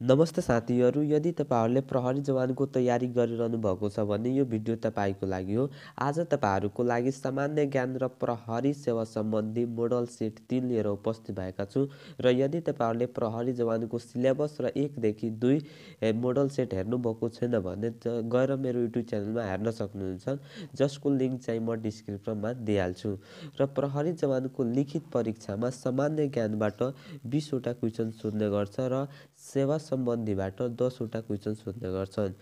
नमस्ते साथीहरू, यदि तपाईहरुले प्रहरी जवानको तयारी गरिरहनु भएको छ भने यो भिडियो तपाईको लागि हो। आज तपाईहरुको लागि सामान्य ज्ञान र प्रहरी सेवा सम्बन्धी मोडल सेट 3 लिएर उपस्थित भएका छु र यदि तपाईहरुले प्रहरी जवानको सिलेबस र 1 देखि 2 मोडल सेट हेर्नु भएको छैन भने गएर मेरो युट्युब च्यानलमा हेर्न सक्नुहुन्छ, जसको लिंक चाहिँ म डिस्क्रिप्सनमा दिइहाल्छु। र प्रहरी जवानको लिखित परीक्षामा सामान्य ज्ञानबाट 20 वटा क्वेशन सोध्ने गर्छ र सेवा सम्बन्धीबाट 10 वटा क्वेशन सोध्ने गर्छन्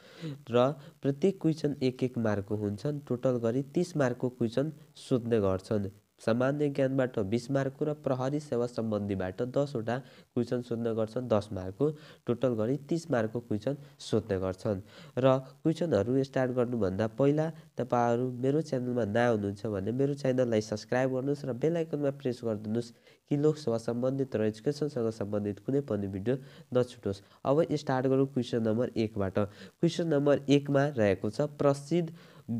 र प्रत्येक क्वेशन 1-1 मार्कको हुन्छन्। टोटल गरी 30 मार्कको क्वेशन सोध्ने गर्छन्। सामान्य ज्ञानबाट 20 मार्कको र प्रहरी सेवा सम्बन्धीबाट 10 वटा क्वेशन सोध्ने गर्छन् 10 मार्कको। टोटल गरी 30 मार्कको क्वेशन सोध्ने गर्छन्। र क्वेशनहरु स्टार्ट गर्नुभन्दा पहिला तपाईहरु मेरो च्यानलमा नयाँ हुनुहुन्छ भने मेरो च्यानललाई सब्स्क्राइब गर्नुस् र बेल आइकनमा प्रेस गरिदिनुस् कि लोकसेवा सम्बन्धित र एजुकेसनसँग सम्बन्धित कुनै पनि भिडियो नछुटोस्। अब स्टार्ट गरौँ क्वेशन नम्बर 1 बाट। क्वेशन नम्बर 1 मा रहेको छ प्रसिद्ध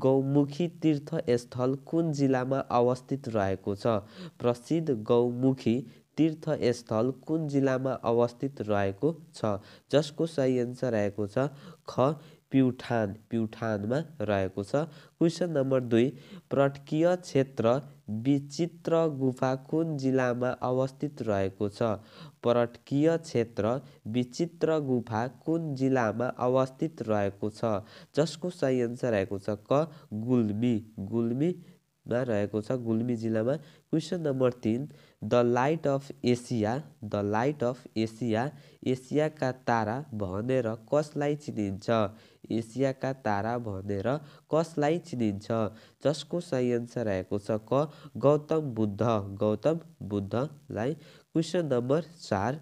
गौमुखी तीर्थस्थल कुन जिल्लामा अवस्थित रहेको छ? प्रसिद्ध गौमुखी तीर्थस्थल कुन जिल्लामा अवस्थित रहेको छ? जसको सही आन्सर रहेको छ ख प्युठान, प्युठानमा रहेको छ। क्वेशन नम्बर 2 पर्यटकीय क्षेत्र विचित्र गुफा कुन जिल्लामा अवस्थित रहेको छ? पर्यटकीय क्षेत्र विचित्र गुफा कुन जिल्लामा अवस्थित रहेको छ? जसको सही आन्सर रहेको छ क गुल्मी, गुल्मीमा रहेको छ, गुल्मी जिल्लामा। Question number 3 the light of Asia, the light of Asia, एसियाका तारा भनेर कसलाई चिनिन्छ? एसियाका तारा भनेर कसलाई चिनिन्छ? जसको सही आन्सर रहेको छ क गौतम बुद्ध, गौतम बुद्धलाई। क्वेशन नम्बर 4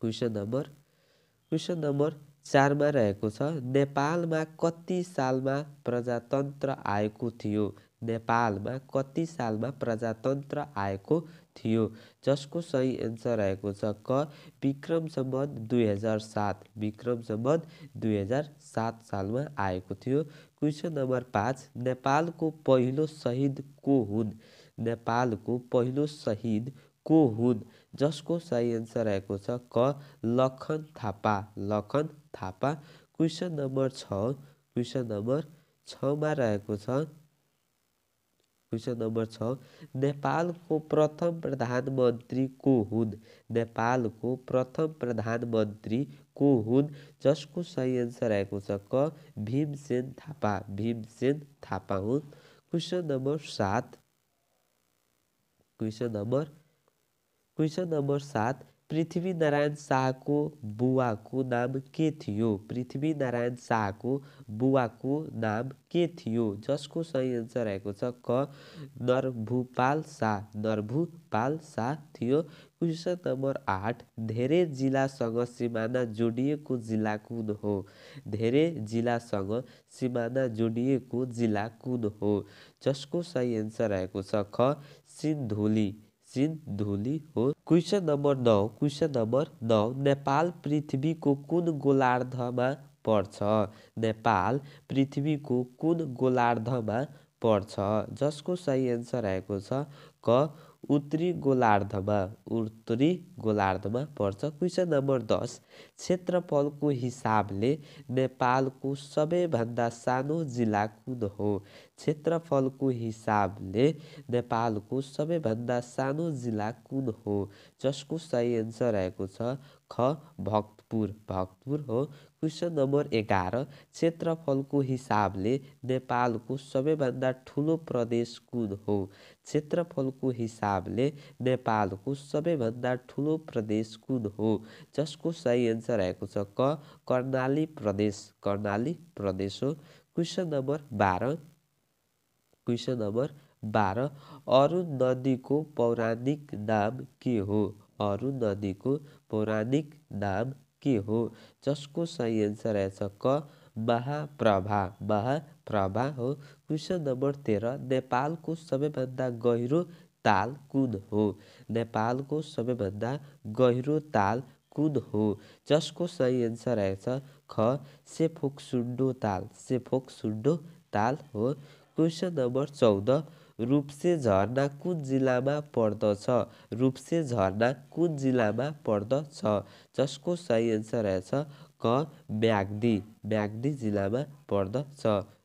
क्वेशन नम्बर 4 मा रहेको छ नेपालमा कति सालमा प्रजातन्त्र आएको थियो? नेपालमा कति सालमा प्रजातन्त्र आएको थियो? जसको सही आन्सर रहेको छ क विक्रम सम्वत 2007, विक्रम सम्वत 2007 सालमा आएको थियो। क्वेशन नम्बर 5 नेपालको पहिलो शहीद को हुन्? नेपालको पहिलो शहीद को हुन्? जसको सही आन्सर रहेको छ क Lakhan Thapa, Lakhan Thapa. Question number 6 question number 6 मा रहेको छ क्वेशन नम्बर 6 नेपालको प्रथम प्रधानमन्त्री को हुन्? नेपालको प्रथम प्रधानमन्त्री को हुन्? जसको सही आन्सर रहेको छ क भीमसेन थापा, भीमसेन थापा हुन्। Question number 7 question number 7 Prithvinarayan शाहको बुवाको नाम के थियो? पृथ्वीनारायण शाहको बुवाको नाम के थियो? जसको सही आन्सर रहेको छ क नरभूपाल शाह, नरभूपाल शाह थियो। क्वेशन नम्बर 8 धेरै जिल्लासँग सिमाना जोडिएको जिल्ला कुन हो? धेरै जिल्लासँग सिमाना जोडिएको जिल्ला कुन हो? जसको सही आन्सर रहेको छ ख सिन्धुली, सिन्धुली हो। Question number 9 question number 9 Nepal पृथ्वीको कुन गोलार्धमा पर्छ? नेपाल पृथ्वीको कुन गोलार्धमा पर्छ? जसको सही आन्सर रहेको छ क उत्तरी गोलार्धमा, उत्तरी गोलार्धमा पर्छ। क्वेशन नम्बर 10 क्षेत्रफलको हिसाबले नेपालको सबैभन्दा सानो जिल्ला कुन हो? क्षेत्रफलको हिसाबले नेपालको सबैभन्दा सानो जिल्ला कुन हो? जसको सही आन्सर रहेको छ ख भक्तपुर, भक्तपुर हो। क्वेशन नम्बर 11 क्षेत्रफलको हिसाबले नेपालको सबैभन्दा ठुलो प्रदेश कुन हो? क्षेत्रफलको हिसाबले नेपालको सबैभन्दा ठुलो प्रदेश कुन हो? जसको सही आन्सर रहेको छ क कर्णाली प्रदेश, कर्णाली प्रदेश हो। Question number 12 question number 12 Arun नदीको पौराणिक नाम के हो? अरुण नदीको पौराणिक नाम के हो? जसको सही आन्सर रहेछ क महाप्रभा, महाप्रभा हो। क्वेशन नम्बर 13 नेपालको सबैभन्दा गहिरो ताल कुन हो? नेपालको सबैभन्दा गहिरो ताल कुन हो? जसको सही आन्सर रहेछ ख सेफोक्सुन्डो ताल, सेफोक्सुन्डो ताल हो। क्वेशन नम्बर 14 रूप्से झरना कुन जिल्लामा पर्दछ? रूप्से झरना कुन जिल्लामा पर्दछ? जसको सही एन्सर रहेछ क म्याग्दी। म्याग्दी जिल्लामा पर्दछ।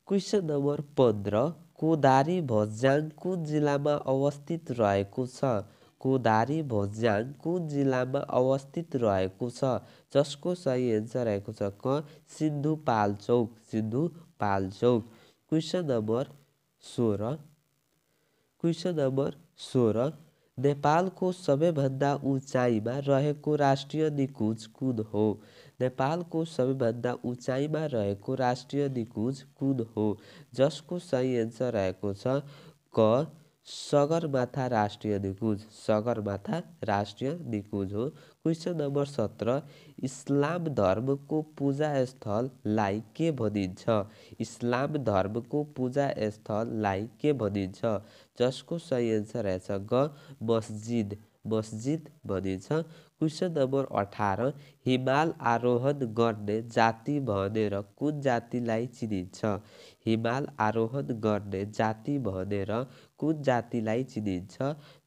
क्वेसन नम्बर 15 कोदारी भोज्याङ कुन जिल्लामा अवस्थित रहेको छ? कोदारी भोज्याङ कुन जिल्लामा अवस्थित रहेको छ? जसको सही एन्सर रहेको छ क Sindhupalchok. Sindhupalchok. Question number 16 question number 16 नेपालको सबैभन्दा उचाइमा रहेको राष्ट्रिय निकुञ्ज कुन हो? नेपालको सबैभन्दा उचाइमा रहेको राष्ट्रिय निकुञ्ज कुन हो? जसको सही एन्सर रहेको छ क सगरमाथा राष्ट्रिय निकुञ्ज। सगरमाथा राष्ट्रिय निकुञ्ज हो। क्वेसन नम्बर 17 इस्लाम धर्मको पूजा स्थललाई के भनिन्छ? इस्लाम धर्मको पूजा स्थललाई के भनिन्छ? जसको सही एन्सर रहेछ ग मस्जिद। मस्जिद भनिन्छ। क्वेसन नम्बर 18 हिमाल आरोहण गर्ने जाति भनेर कुन जातिलाई चिनिन्छ? हिमाल आरोहण गर्ने जाति भनेर कुन जातिलाई चिनिन्छ?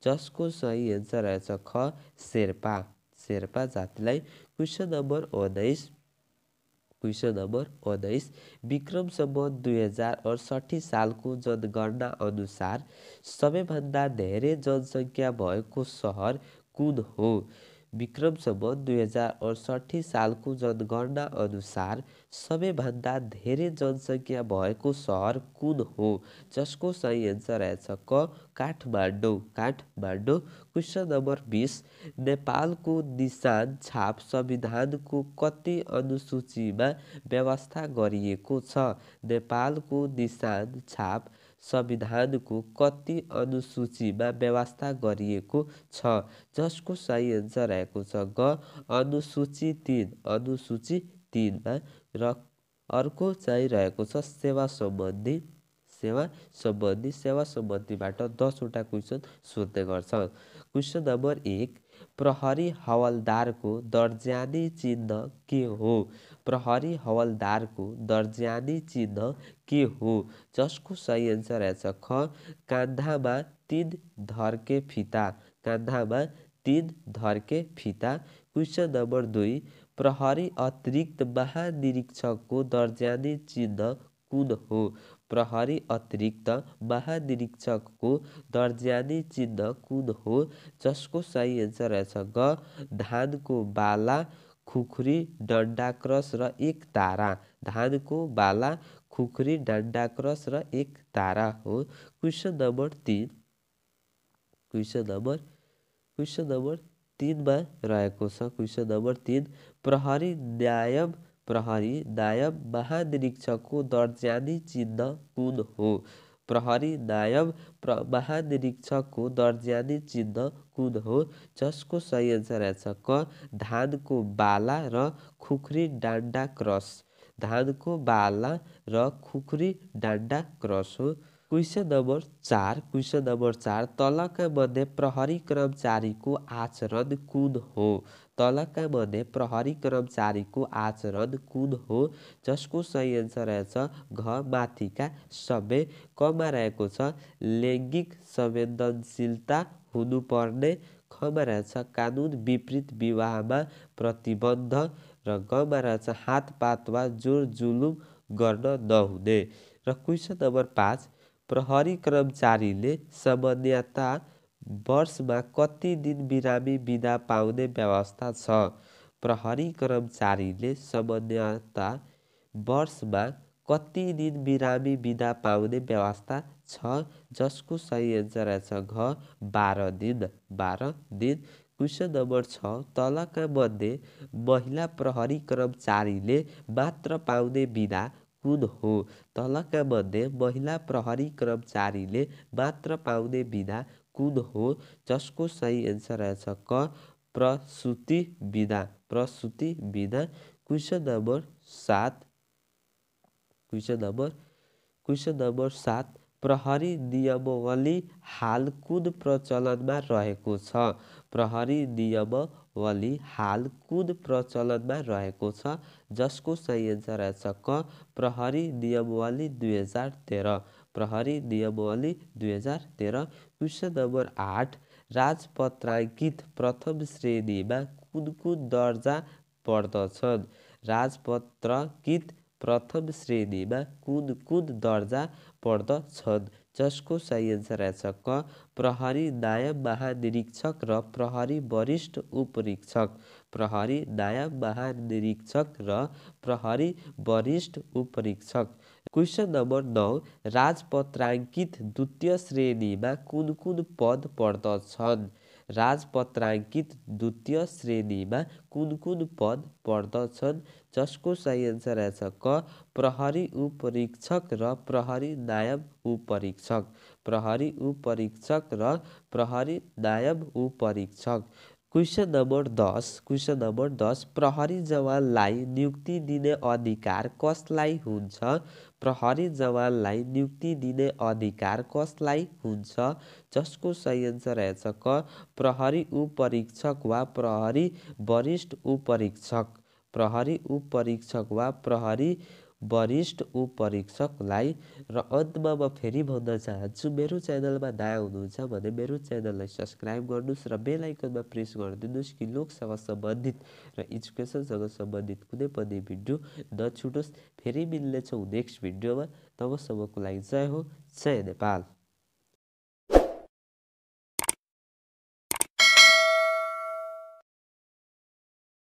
जसको सही एन्सर रहेछ ख शेर्पा। शेर्पा जातिलाई। Question number 19 question number 19 Vikram Samvat 2068 सालको जनगणना अनुसार सबैभन्दा धेरै जनसङ्ख्या भएको सहर कुन हो? विक्रम सम्वत 2068 सालको जनगणना अनुसार सबैभन्दा धेरै जनसङ्ख्या भएको सहर कुन हो? जसको सही एन्सर रहेछ क काठमाडौँ। काठमाडौँ। क्वेसन नम्बर 20 नेपालको निशान छाप संविधानको कति अनुसूचीमा व्यवस्था गरिएको छ? नेपालको निशान छाप संविधानको कति अनुसूचीमा व्यवस्था गरिएको छ? जसको सही एन्सर रहेको छ ग अनुसूची 3। अनुसूची 3मा। र अर्को चाहिँ रहेको छ सेवा सम्बन्धी। सेवा सम्बन्धी। सेवा सम्बन्धीबाट 10वटा क्वेसन सोध्ने गर्छ। क्वेसन नम्बर 1 प्रहरी हवलदारको दर्जानी चिन्ह के हो? प्रहरी हवलदारको दर्जानी चिन्ह के हो? जसको सही एन्सर रहेछ ख काँधामा 3 धर्के फिता। काँधामा 3 धर्के फिता। क्वेसन नम्बर 2 प्रहरी अतिरिक्त महानिरीक्षकको दर्जानी चिन्ह कुन हो? प्रहरी अतिरिक्त महानिरीक्षकको दर्जानी चिन्ह कुन हो? जसको सही एन्सर रहेछ ग धानको बाला, खुकुरी, डन्डा क्रस र 1 तारा। धानको बाला, खुकुरी, डन्डा क्रस र 1 तारा हो। क्वेसन नम्बर 3 क्वेसन नम्बर 3मा रहेको छ। क्वेसन नम्बर 3 प्रहरी नायब महानिरीक्षकको दर्जानी चिन्ह कुन हो? प्रहरी नायब महानिरीक्षकको दर्जानी चिन्ह कुन हो? जसको सही एन्सर रहेछ क धानको बाला र खुकुरी डान्डा क्रस। धानको बाला र खुकुरी डान्डा क्रस हो। क्वेसन नम्बर 4 क्वेसन नम्बर 4 तलका मध्ये प्रहरी कर्मचारीको आचरण कुन हो? तलका मध्ये प्रहरी कर्मचारीको आचरण कुन हो? जसको सही एन्सर रहेछ घ माथिका सबै। कमा रहेको छ लैङ्गिक संवेदनशीलता हुनुपर्ने। खमा रहेछ कानुन विपरीत विवाहमा प्रतिबन्ध। र गमा रहेछ हातपात वा जोर जुलुम गर्न नहुने। र क्वेसन नम्बर 5 प्रहरी कर्मचारीले सामान्यतया वर्षमा कति दिन बिरामी बिदा पाउने व्यवस्था छ? प्रहरी कर्मचारीले सामान्यतया वर्षमा कति दिन बिरामी बिदा पाउने व्यवस्था छ? जसको सही एन्सर रहेछ घ 12 दिन। 12 दिन। क्वेसन नम्बर 6 तलका मध्ये महिला प्रहरी कर्मचारीले मात्र पाउने बिदा कुन हो? तलका मध्ये महिला प्रहरी कर्मचारीले मात्र पाउने बिदा कुन हो? जसको सही एन्सर रहेछ क प्रसुति बिदा। प्रसुति बिदा। क्वेसन नम्बर 7 क्वेसन नम्बर 7 प्रहरी नियमावली हाल कुन प्रचलनमा रहेको छ? प्रहरी नियमावली हाल कुन प्रचलनमा रहेको छ? जसको सही एन्सर रहेछ क प्रहरी नियमावली 2013। प्रहरी नियमावली 2013। क्वेसन नम्बर 8 राजपत्राङ्कित प्रथम श्रेणीमा कुन दर्जा पर्दछन्? राजपत्राङ्कित प्रथम श्रेणीमा कुन दर्जा पर्दछन्? जसको सही एन्सर रहेछ क प्रहरी नायब महानिरीक्षक र प्रहरी वरिष्ठ उपरीक्षक। प्रहरी नायब महानिरीक्षक र प्रहरी वरिष्ठ उपरीक्षक। क्वेसन नम्बर 9 राजपत्राङ्कित द्वितीय श्रेणीमा कुन पद पर्दछन्? राजपत्राङ्कित द्वितीय श्रेणीमा कुन पद पर्दछन्? जसको सही एन्सर रहेछ क प्रहरी उपरीक्षक र प्रहरी नायब उपरीक्षक। प्रहरी उपरीक्षक र प्रहरी नायब उपरीक्षक। क्वेसन नम्बर 10 प्रहरी जवानलाई नियुक्ति दिने अधिकार कसलाई हुन्छ? प्रहरी जवानलाई नियुक्ति दिने अधिकार कसलाई हुन्छ? जसको सही एन्सर रहेछ क प्रहरी उपरीक्षक वा प्रहरी वरिष्ठ उपरीक्षक। प्रहरी उपरीक्षक वा प्रहरी वरिष्ठ उपरीक्षकलाई। र अन्तमा म फेरि भन्न चाहन्छु, मेरो च्यानलमा नयाँ हुनुहुन्छ भने मेरो च्यानललाई सब्सक्राइब गर्नुहोस् र बेल आइकनमा प्रेस गरिदिनुहोस् कि लोकसेवा सम्बन्धित र एजुकेसनसँग सम्बन्धित कुनै पनि भिडियो नछुटोस्। फेरि मिल्नेछौँ नेक्स्ट भिडियोमा। तबसम्मको लागि जय हो, जय नेपाल।